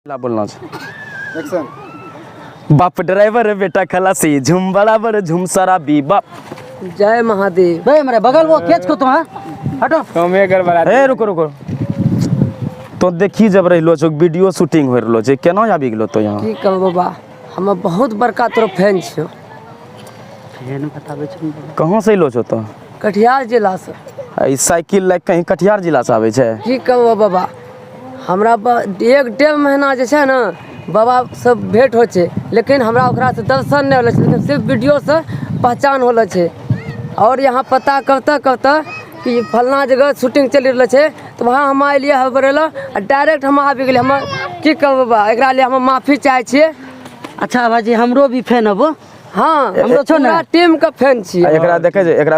बोलना एक्शन। बाप ड्राइवर बेटा खलासी झुम बराबर झुम सारा बी बाप। जय महादेव। भाई मेरे बगल वो केच को तो हां हटो कमे कर बड़ा ए रुको रुको तो देखी जब रहलो छ वीडियो शूटिंग हो रहलो छ केना आबि गेलो तो यहां की कहब बाबा हम बहुत बड़का तोर फैन छियो। फैन बताबै छ कहां से अइलो छ तो कटिहार जिला से। ई साइकिल लाइक कहीं कटिहार जिला से आबै छै की कहब बाबा हमरा एक डेढ़ महीना जे छै ना बाबा सब भेंट हो छै लेकिन हमरा ओकरा से दर्शन नहीं होले छै लेकिन सिर्फ वीडियो से पहचान होले छै। और यहाँ पता करता कि फलना जगह शूटिंग चल रहा है तो वहाँ हम आए लिए हबरेला डायरेक्ट हम आबि गेलिए। हम की कहब बाबा एकरा लिए हम माफी चाहे छिए। अच्छा भाजी हमरो भी फैन हबो। हाँ हमरो छो ना टीम का फैन छिए। एकरा देखे जे एकरा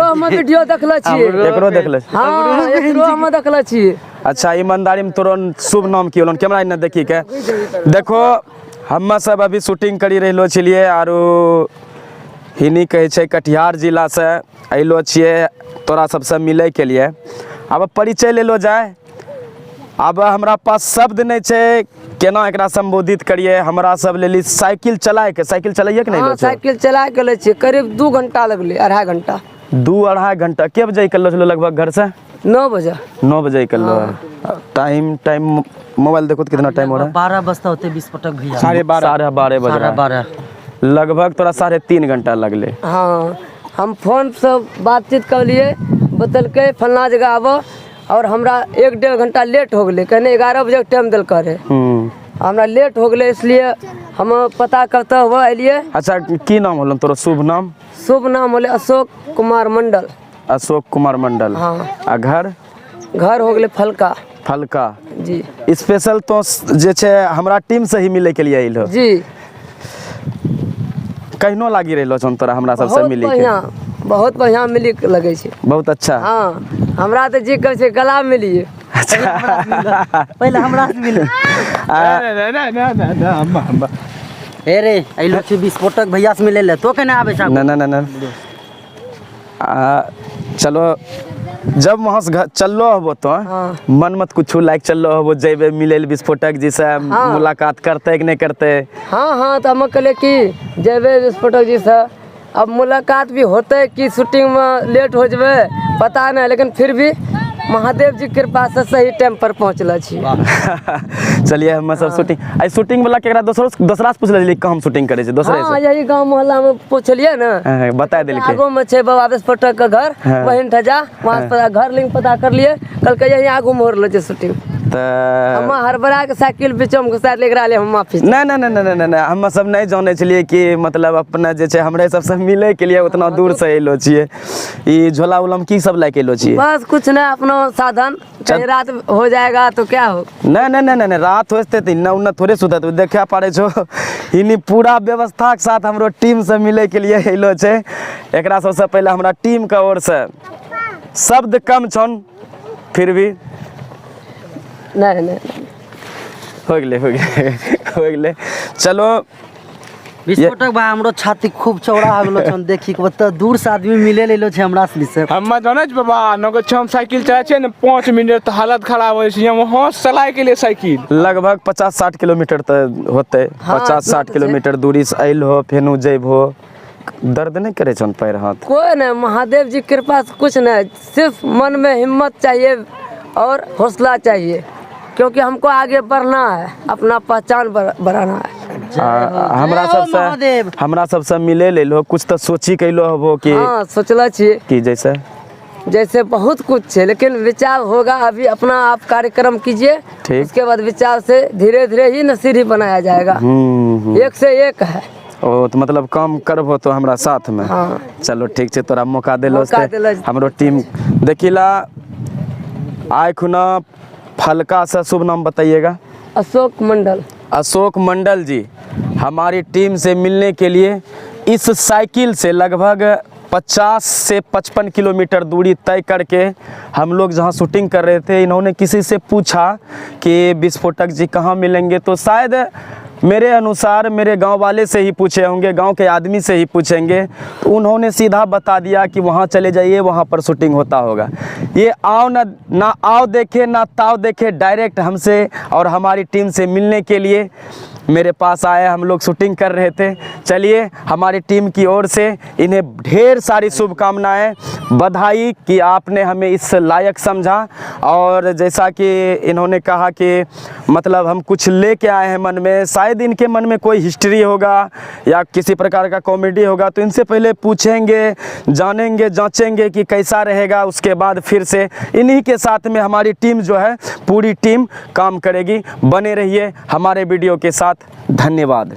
हम वीडियो देखले छिए। एकरो देखले हाँ एकरो हम देखले छिए। अच्छा ईमानदारी में तोरो शुभ नाम की होलन कैमरा इने देखी के देखो हम सब अभी शूटिंग करी रहलो छिए आरो हिनी कहे छै कटिहार जिला से अइलो छिए तोरा सबसे मिले के लिए। अब परिचय ले लो जाए। अब हमरा पास शब्द नहीं छै केना एकरा संबोधित करिए। हमरा सब लेली साइकिल चलाए के कि नहीं लो साइकिल चला के ले छिए करीब 2 घंटा लगले 2.5 घंटा 2-2.5 घंटा के बजे निकललो छलो लगभग घर से 9 बजे 9 बजे निकललो। टाइम मोबाइल देखो तो कितना टाइम हो रहा है 12 बजता होते 20 पटक भैया 12:30 बज रहा है लगभग तोरा 3.5 घंटा लगले। हाँ हम फोन से बातचीत कर लिए बतल के फलना जगह आबो और हमरा 1-1.5 घंटा लेट हो गए कहने 11 बजे टाइम दिल करे हमरा लेट हो गए इसलिए हम पता करते हुए अलिए। अच्छा की नाम होलन तोरा शुभ नाम? शुभ नाम होले अशोक कुमार मंडल। अशोक कुमार मंडल। हाँ आ घर हो गए फलका जी। जी स्पेशल तो जे छे हमरा टीम से ही मिले के लिए आइलो जी। कहनो लागी रहलो छन तोरा हमरा सबसे मिले के बहुत बढ़िया मिली लगे छे बहुत अच्छा। हाँ हमरा तो जी कहे छे गला मिलिए पहले हमरा से मिल ना ए रे आइलो छी 20 पटक भैया से मिले ले तो केना आबे छ ना चलो जब वहाँ से चललो हबो तो मन मत कुछ लाइक चललो हबो जेबे मिले विस्फोटक जी से मुलाकात करते कि नहीं करते। हाँ तो हम कहले कि जेबे विस्फोटक जी से अब मुलाकात भी होते कि शूटिंग में लेट हो जाए पता नहीं लेकिन फिर भी महादेव जी कृपा से सही टाइम पर पहुँचल छी। चलिए हम सब शूटिंग शूटिंग वाला केकरा दूसरा से पूछ ले हम शूटिंग करे छे दूसरे से यही गांव मोहल्ला में पूछलिए ना बता देल के आगो में छे बाबा विस्फोटक का घर वहीं ठजा वहां पर घर लिंक पता कर लिए कल के यही आगू में हो रहल छे शूटिंग हम हरबरा के साइकिल पीछे में घुसा लेकरा ले हम माफी ना हम सब नहीं जाने छलिए कि मतलब अपना जे छे हमरे सबसे मिले के लिए उतना दूर से अइलो छिए। ई झोला उलम की सब लेके अइलो छिए बस कुछ नहीं अपनो साधन कहीं रात हो जाएगा तो क्या हो नहीं रात होते तो इन्ना उन्ना थोड़े सुतत देखा पारे छो इनी पूरा व्यवस्था के साथ हमरो टीम से मिले के लिए अइलो छे। एकरा सबसे पहले हमरा टीम का ओर से शब्द कम छन फिर भी नहीं हो गेले चलो विस्फोटक भाई हमरो छाती खूब चौड़ा हो गेलो छन देखी के बत दूर से आदमी मिले लेलो छे हमरा से हम जाने छ बाबा नगो हम साइकिल चला छे न 5 मिनट तो हालत खराब होय छै हम होश चलाए के लिए साइकिल लगभग 50-60 किलोमीटर तक होते 50-60 किलोमीटर दूरी से अइल हो फेनु जइबो दर्द नहीं करे छन पैर हाथ कोई नहीं महादेव जी कृपा से कुछ नहीं सिर्फ मन में हिम्मत चाहिए और हौसला चाहिए क्योंकि हमको आगे बढ़ना है अपना पहचान बढ़ाना है। हमरा सबसे मिले ले लो कुछ तो सोची कैलो हबो कि हाँ सोचला छिए कि जैसे बहुत कुछ है लेकिन विचार होगा अभी अपना आप कार्यक्रम कीजिए उसके बाद विचार से धीरे धीरे ही न सीढ़ी बनाया जाएगा। एक से एक है ओ तो मतलब काम करबो तो हमरा साथ में। हाँ। चलो ठीक छे तोरा मौका देलो हमरो टीम देखिला आय खुना फलका से शुभ नाम बताइएगा? अशोक मंडल जी हमारी टीम से मिलने के लिए इस साइकिल से लगभग 50 से 55 किलोमीटर दूरी तय करके हम लोग जहां शूटिंग कर रहे थे इन्होंने किसी से पूछा कि विस्फोटक जी कहां मिलेंगे तो शायद मेरे अनुसार मेरे गांव वाले से ही पूछे होंगे, गांव के आदमी से ही पूछेंगे, तो उन्होंने सीधा बता दिया कि वहाँ चले जाइए, वहाँ पर शूटिंग होता होगा। ये आओ ना आओ देखे ना ताव देखे, डायरेक्ट हमसे और हमारी टीम से मिलने के लिए मेरे पास आए। हम लोग शूटिंग कर रहे थे। चलिए, हमारी टीम की ओर से इन्हें ढेर सारी शुभकामनाएं, बधाई कि आपने हमें इस लायक समझा। और जैसा कि इन्होंने कहा कि मतलब हम कुछ लेके आए हैं मन में, शायद इनके मन में कोई हिस्ट्री होगा या किसी प्रकार का कॉमेडी होगा, तो इनसे पहले पूछेंगे, जानेंगे, जांचेंगे कि कैसा रहेगा, उसके बाद फिर से इन्हीं के साथ में हमारी टीम जो है, पूरी टीम काम करेगी। बने रहिए हमारे वीडियो के साथ। धन्यवाद।